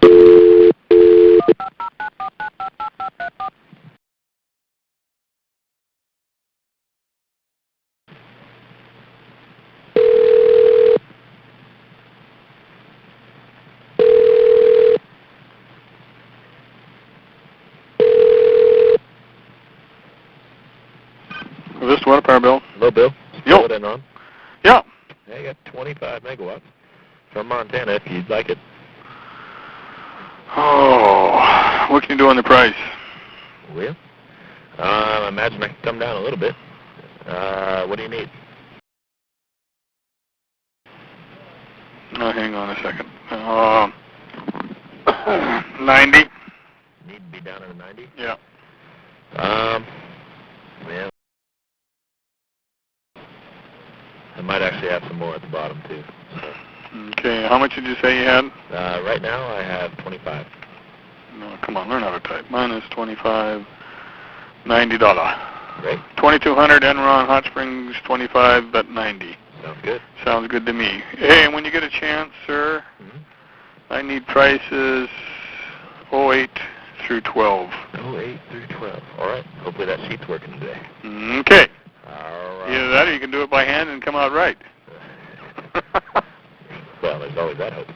Is this water power bill? Hello, Bill. Yo. Enron. Yeah. I got 25 megawatts from Montana if you'd like it. Oh, what can you do on the price? Well, I imagine I can come down a little bit. What do you need? Oh, hang on a second. 90. Need to be down at a 90? Yeah. Yeah. I might actually have some more at the bottom, too. Okay, how much did you say you had? Right now I have 25. No, come on, learn how to type. Minus 25, $90. Great. 2200 Enron Hot Springs, 25 but 90. Sounds good. Sounds good to me. Hey, and when you get a chance, sir, I need prices 08 through 12. 08 through 12. All right. Hopefully that sheet's working today. Okay. All right. Either that or you can do it by hand and come out right. Well, there's always that hope.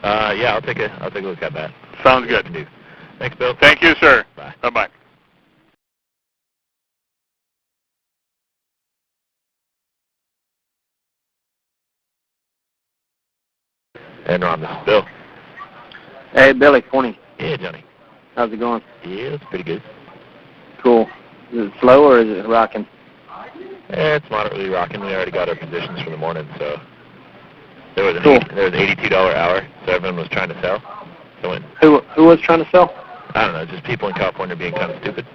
Yeah, I'll take a look at that. Sounds good. Thanks, Bill. Thank you, sir. Bye. Bye-bye. Enron, this is Bill. Hey, Billy, morning. Yeah, Johnny. How's it going? Yeah, it's pretty good. Cool. Is it slow or is it rocking? Yeah, it's moderately rocking. We already got our positions for the morning, so there was an $82 hour, so everyone was trying to sell. So when, Who was trying to sell? I don't know, just people in California being kind of stupid.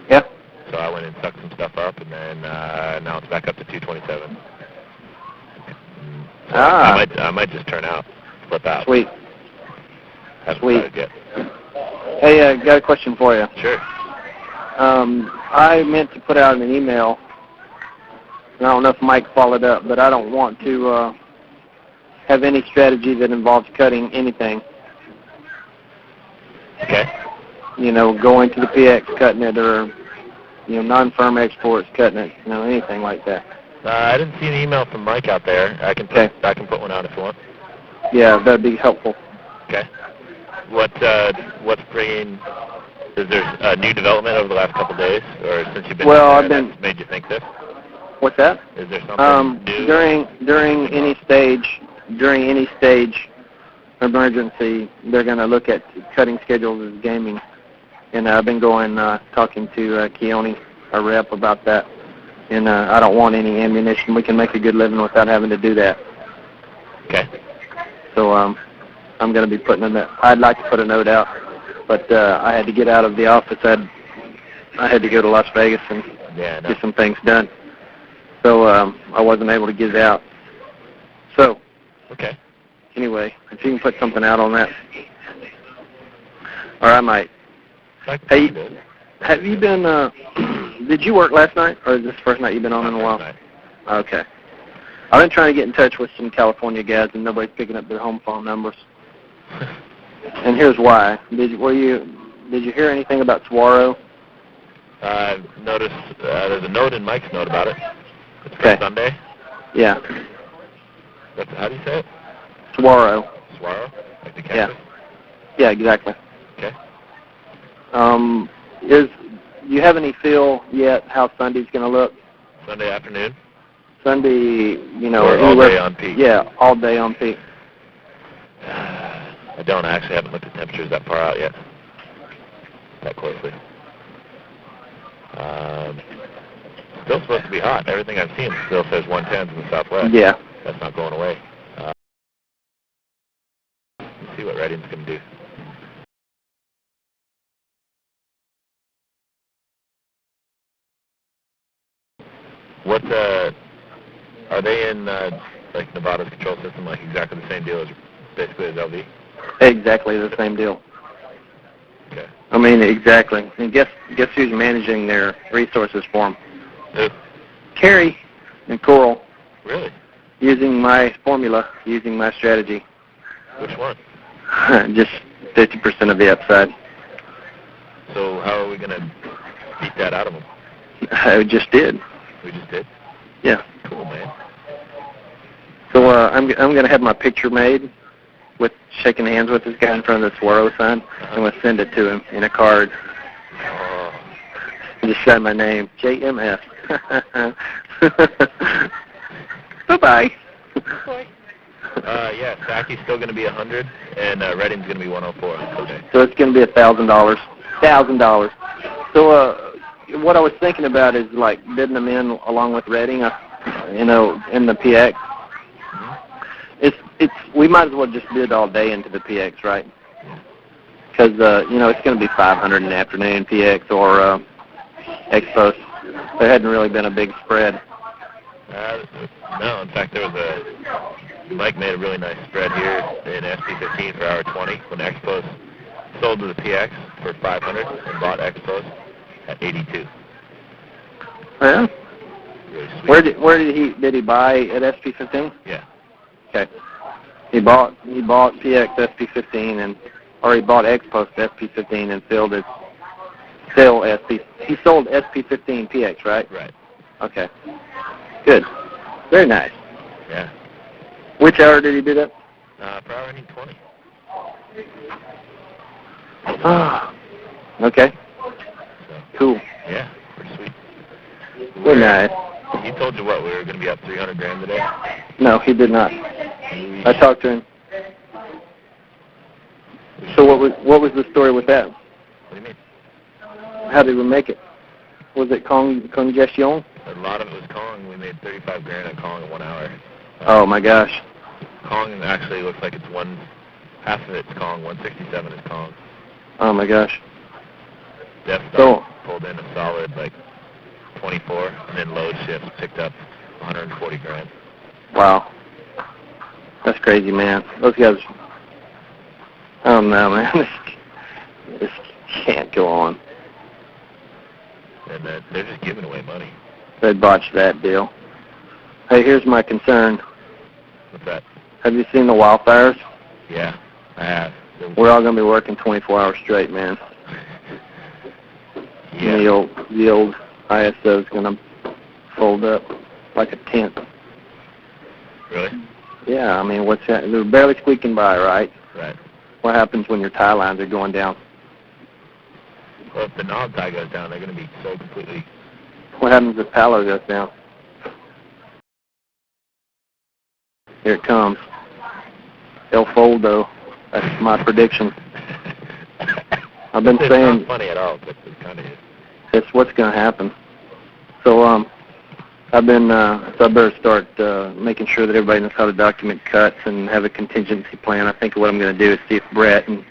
Yeah. So I went and sucked some stuff up, and then now it's back up to 227. So I might just turn out, flip out. Sweet. That's Sweet. what I get. Hey, got a question for you. Sure. I meant to put out an email, and I don't know if Mike followed up, but I don't want to have any strategy that involves cutting anything. Okay. You know, going to the PX, cutting it, or, you know, non-firm exports, cutting it, you know, anything like that. I didn't see an email from Mike out there. I can put one out if you want. Yeah, that'd be helpful. Okay. What's bringing? Is there a new development over the last couple of days, or since you've been that's made you think this? What's that? Is there something new? During any stage emergency, they're going to look at cutting schedules as gaming, and I've been talking to Keone, our rep, about that. And I don't want any ammunition. We can make a good living without having to do that. Okay. So I'm going to be putting I'd like to put a note out, but I had to get out of the office. I had to go to Las Vegas and get some things done. So I wasn't able to get it out. So anyway, if you can put something out on that, or I might. Hey, have you been? Did you work last night, or is this the first night you've been on in a while? Night. Okay. I've been trying to get in touch with some California guys, and nobody's picking up their home phone numbers. And here's why. Did you hear anything about Saguaro? I noticed there's a note in Mike's note about it. It's for Sunday. Yeah. How do you say it? Saguaro. Saguaro? Like the campus? Yeah, exactly. Okay. Do you have any feel yet how Sunday's going to look? Sunday afternoon? Sunday, you know, or all day on peak? Yeah, all day on peak. I don't. I actually haven't looked at temperatures that far out yet, that closely. Still supposed to be hot. Everything I've seen still says 110s in the southwest. Yeah. That's not going away. Let's see what Redding's going to do. What, are they in, like, Nevada's control system, like exactly the same deal as, basically, as LV? Exactly the same deal. Okay. I mean, exactly. And guess who's managing their resources for them? Who? Carrie and Coral. Really? Using my formula, using my strategy. Which one? Just 50% of the upside. So how are we going to beat that out of him? I just did. We just did? Yeah. Cool, man. So I'm going to have my picture made with shaking hands with this guy in front of the Saguaro sign. I'm going to send it to him in a card. Oh. Just sign my name, JMF. Bye-bye. Bye. Yeah, Sacky's still going to be 100, and Redding's going to be 104. Okay. So it's going to be $1,000. $1,000. So what I was thinking about is like bidding them in along with Redding, in the PX. We might as well just bid all day into the PX, right? Because it's going to be 500 in the afternoon PX or X-Post. There hadn't really been a big spread. No, in fact, Mike made a really nice spread here in SP15 for hour 20 when X-Post sold to the PX for 500 and bought X-Post at 82. Yeah. Really Where did he buy at SP15? Yeah. Okay. He bought PX SP15 or he bought X-Post SP15 and sold he sold SP15 PX, right? Right. Okay. Good. Very nice. Yeah. Which hour did he do that? Per hour, I need 20. Okay. So, cool. Yeah, pretty sweet. Very nice. He told you what, we were going to be up 300 grand today? No, he did not. I talked to him. So what was the story with that? What do you mean? How did we make it? Was it congestion? A lot of it was Kong. We made 35 grand on Kong in 1 hour. Oh my gosh. Kong actually looks like it's half of it's Kong, 167 is Kong. Oh my gosh. Death Star pulled in a solid 24, and then load shifts picked up 140 grand. Wow. That's crazy, man. Those guys, I don't know, man. This can't go on. And they're just giving away money. They botched that deal. Hey, here's my concern. What's that? Have you seen the wildfires? Yeah, I have. We're all going to be working 24 hours straight, man. Yeah. And the old ISO is going to fold up like a tent. Really? Yeah, I mean, what's that? They're barely squeaking by, right? Right. What happens when your tie lines are going down? Well, if the knob tie goes down, they're going to be so completely... What happens if Palo goes down? Here it comes. They'll fold, though. That's my prediction. I've been saying... It's not funny at all, but it kind of is. It's what's going to happen. So, I better start making sure that everybody knows how to document cuts and have a contingency plan. I think what I'm going to do is see if Brett and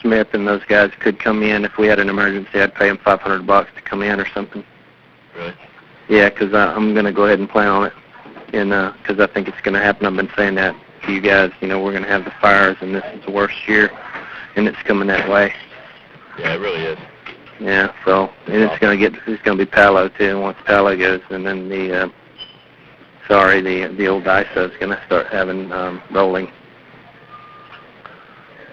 Smith and those guys could come in. If we had an emergency, I'd pay them $500 to come in or something. Really? Yeah, because I'm going to go ahead and plan on it, and because I think it's going to happen. I've been saying that to you guys. We're going to have the fires, and this is the worst year, and it's coming that way. Yeah, it really is. Yeah, so and it's going to be Palo too. And once Palo goes, and then the old ISO is going to start having rolling.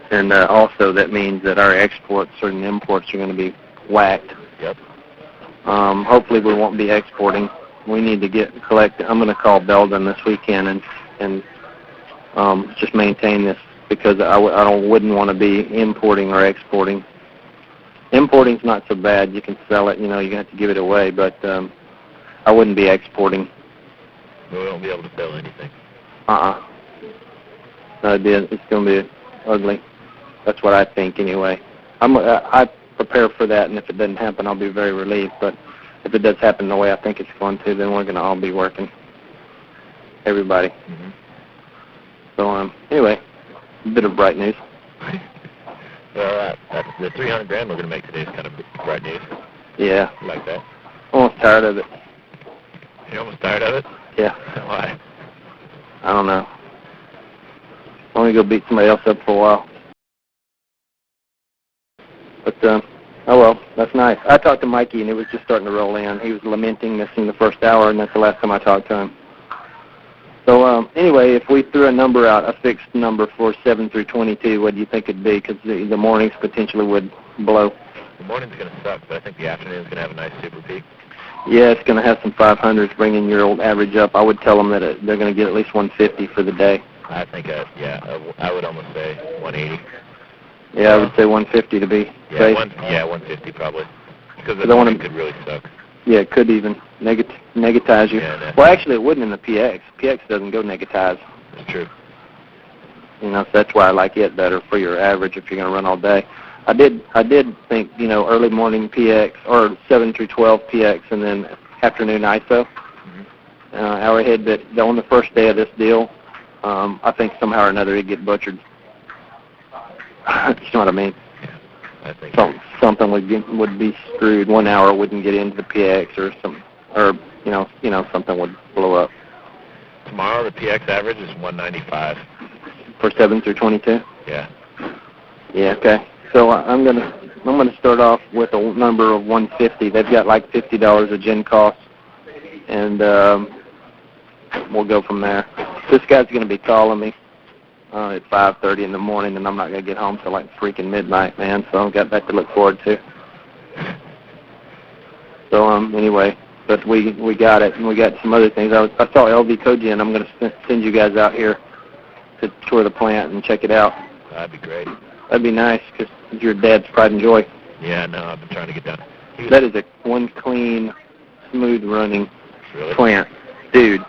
And also that means that our exports and imports are going to be whacked. Yep. Hopefully we won't be exporting. We need to collect. I'm going to call Belden this weekend and just maintain this because I wouldn't want to be importing or exporting. Importing's not so bad. You can sell it. You have to give it away, but I wouldn't be exporting. We won't be able to sell anything. No, it's going to be ugly. That's what I think anyway. I prepare for that, and if it doesn't happen, I'll be very relieved. But if it does happen the way I think it's going to, then we're going to all be working. Everybody. Mm-hmm. So anyway, a bit of bright news. Well, the 300 grand we're going to make today is kind of bright news. Yeah. You like that? Almost tired of it. You're almost tired of it? Yeah. Why? I don't know. I'm going to go beat somebody else up for a while. But, oh well, that's nice. I talked to Mikey, and it was just starting to roll in. He was lamenting missing the first hour, and that's the last time I talked to him. So anyway, if we threw a number out, a fixed number for 7 through 22, what do you think it'd be? Because the mornings potentially would blow. The morning's going to suck, but I think the afternoon's going to have a nice super peak. Yeah, it's going to have some 500s, bringing your old average up. I would tell them that they're going to get at least 150 for the day. I think, I would almost say 180. Yeah, I would say 150 to be safe. 150 probably. Because the morning could really suck. Yeah, it could even negatize you. Yeah, well, actually, it wouldn't in the PX. PX doesn't go negatize. That's true. You know, so that's why I like it better for your average if you're going to run all day. I did think, you know, early morning PX or 7 through 12 PX and then afternoon ISO. Hour ahead, but on the first day of this deal, I think somehow or another it'd get butchered. You know what I mean? I think something would be screwed. 1 hour wouldn't get into the PX or something would blow up. Tomorrow the PX average is 195 for 7 through 22. Yeah. Yeah. Okay. So I'm gonna start off with a number of 150. They've got like $50 a gen cost, and we'll go from there. This guy's gonna be calling me at 5:30 in the morning, and I'm not going to get home till like freaking midnight, man, so I've got that to look forward to. So, anyway, but we got it, and we got some other things. I saw LV Cogen. I'm going to send you guys out here to tour the plant and check it out. That'd be great. That'd be nice, because it's your dad's pride and joy. Yeah, no, I've been trying to get down. That is one clean, smooth-running really? plant. Dude.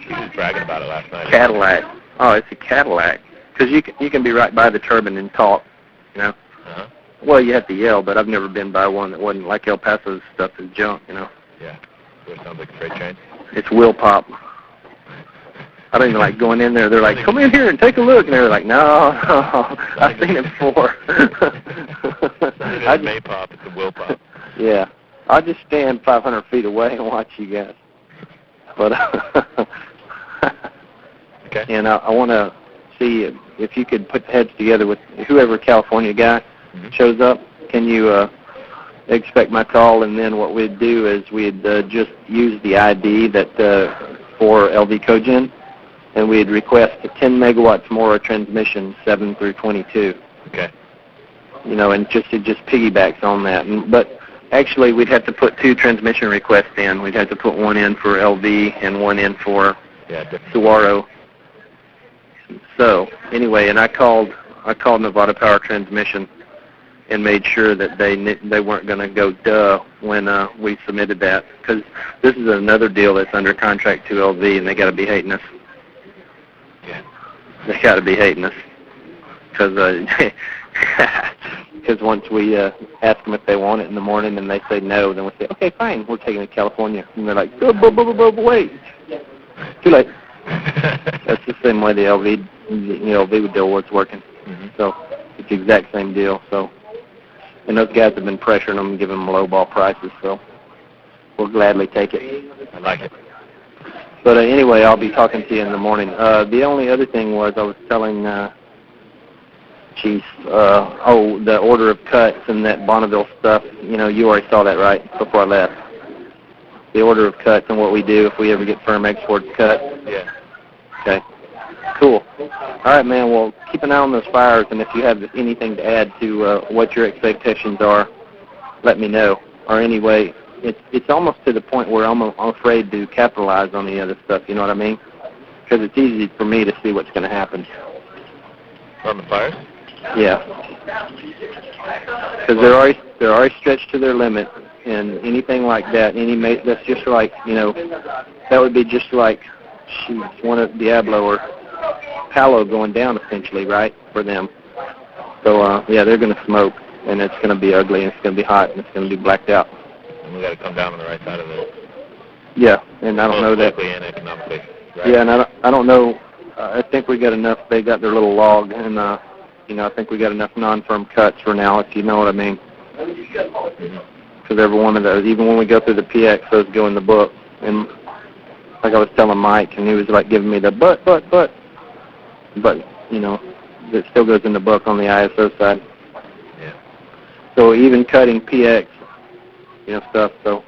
He was bragging about it last night. Cadillac. Oh, it's a Cadillac. Because you can be right by the turbine and talk, you know. Uh-huh. Well, you have to yell, but I've never been by one that wasn't like El Paso's stuff is junk, you know. Yeah. So it sounds like a freight train. It's wheel pop. I don't even like going in there. They're like, come in here and take a look. And they're like, no, I've seen it before. It's not even a May pop, it's a wheel pop. Yeah. I'll just stand 500 feet away and watch you guys. But okay. And I want to see if you could put the heads together with whoever California guy shows up. Can you expect my call? And then what we'd do is we'd just use the ID that for LV Cogen, and we'd request 10 megawatts more of transmission 7 through 22. Okay. You know, and it just piggybacks on that. But actually, we'd have to put 2 transmission requests in. We'd have to put one in for LV and one in for Saguaro. So anyway, and I called Nevada Power Transmission and made sure that they weren't going to go duh when we submitted that, because this is another deal that's under contract to LV, and they got to be hating us. Yeah. They got to be hating us, because once we ask them if they want it in the morning and they say no, then we say, okay, fine, we're taking it to California, and they're like, wait, too late. That's the same way the LV deal was working. So it's the exact same deal. So, and those guys have been pressuring them and giving them low ball prices. So we'll gladly take it. I like it. But anyway, I'll be talking to you in the morning. The only other thing was I was telling Chief, the order of cuts and that Bonneville stuff. You know, you already saw that, right, before I left. The order of cuts and what we do if we ever get firm exports cut. Yeah. Okay. Cool. All right, man. Well, keep an eye on those fires, and if you have anything to add to what your expectations are, let me know. Or anyway, it's almost to the point where I'm afraid to capitalize on the other stuff. You know what I mean? Because it's easy for me to see what's going to happen. On the fires? Yeah. Because they're already stretched to their limit. And anything like that, that's just like, you know, that would be just like, one of Diablo or Palo going down essentially, right, for them. So, yeah, they're going to smoke, and it's going to be ugly, and it's going to be hot, and it's going to be blacked out. And we got to come down on the right side of it. Yeah, and I don't know that. Politically and economically. Right? Yeah, and I don't know. I think we got enough. They got their little log, and, you know, I think we got enough non-firm cuts for now, if you know what I mean. Because every one of those, even when we go through the PX, those go in the book. And like I was telling Mike, and he was like giving me the but, you know, it still goes in the book on the ISO side. Yeah. So even cutting PX, you know, stuff, so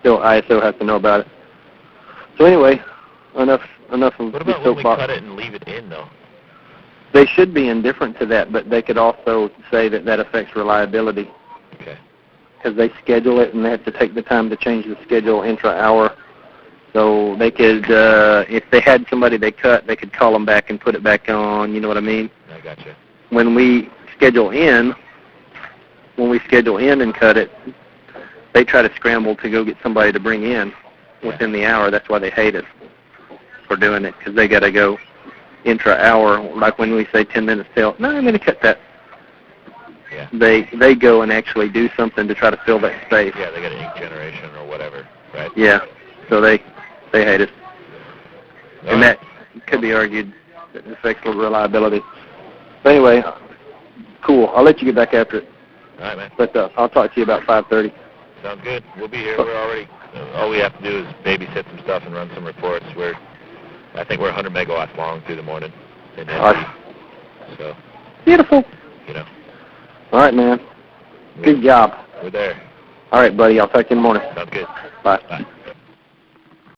still ISO has to know about it. So anyway, enough enough of What the about when we soapbox. cut it and leave it in, though? They should be indifferent to that, but they could also say that that affects reliability. Okay. Because they schedule it and they have to take the time to change the schedule intra-hour. So they could, if they had somebody they cut, they could call them back and put it back on. You know what I mean? I gotcha. When we schedule in and cut it, they try to scramble to go get somebody to bring in within the hour. That's why they hate us for doing it, because they got to go intra-hour. Like when we say 10 minutes till, no, I'm going to cut that. Yeah. They go and actually do something to try to fill that space. Yeah, they got an ink generation or whatever, right? Yeah. So they hate us. All And right. that could be argued that it affects reliability. But anyway, cool. I'll let you get back after it. All right, man. But I'll talk to you about 5:30. Sounds good. We'll be here. We're already, all we have to do is babysit some stuff and run some reports. I think we're 100 megawatts long through the morning. In Awesome. So, Beautiful. you know. All right, man. Good job. We're there. All right, buddy. I'll talk to you in the morning. Sounds good. Bye. Bye.